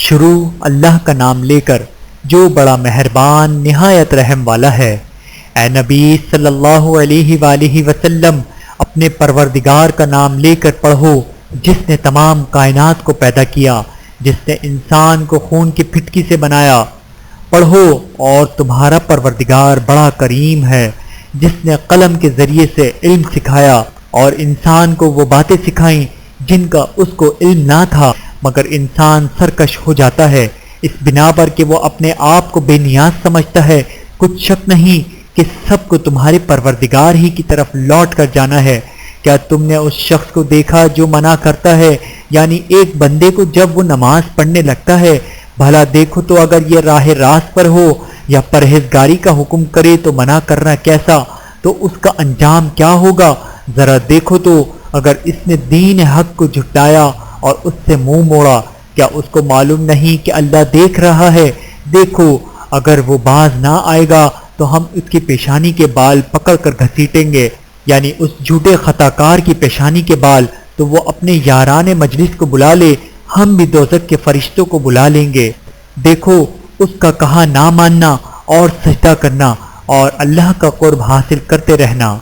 شروع اللہ کا نام لے کر جو بڑا مہربان نہایت رحم والا ہے۔ اے نبی صلی اللہ علیہ وآلہ وسلم، اپنے پروردگار کا نام لے کر پڑھو جس نے تمام کائنات کو پیدا کیا، جس نے انسان کو خون کی پھٹکی سے بنایا۔ پڑھو اور تمہارا پروردگار بڑا کریم ہے، جس نے قلم کے ذریعے سے علم سکھایا اور انسان کو وہ باتیں سکھائیں جن کا اس کو علم نہ تھا، مگر انسان سرکش ہو جاتا ہے اس بنا پر کہ وہ اپنے آپ کو بے نیاز سمجھتا ہے۔ کچھ شک نہیں کہ سب کو تمہارے پروردگار ہی کی طرف لوٹ کر جانا ہے۔ کیا تم نے اس شخص کو دیکھا جو منع کرتا ہے، یعنی ایک بندے کو جب وہ نماز پڑھنے لگتا ہے؟ بھلا دیکھو تو اگر یہ راہ راست پر ہو یا پرہیزگاری کا حکم کرے تو منع کرنا کیسا، تو اس کا انجام کیا ہوگا؟ ذرا دیکھو تو اگر اس نے دین حق کو جھٹلایا اور اس سے منہ موڑا، کیا اس کو معلوم نہیں کہ اللہ دیکھ رہا ہے؟ دیکھو اگر وہ باز نہ آئے گا تو ہم اس کی پیشانی کے بال پکڑ کر گھسیٹیں گے، یعنی اس جھوٹے خطا کار کی پیشانی کے بال، تو وہ اپنے یاران مجلس کو بلا لے، ہم بھی دوزخ کے فرشتوں کو بلا لیں گے۔ دیکھو اس کا کہا نہ ماننا اور سجدہ کرنا اور اللہ کا قرب حاصل کرتے رہنا۔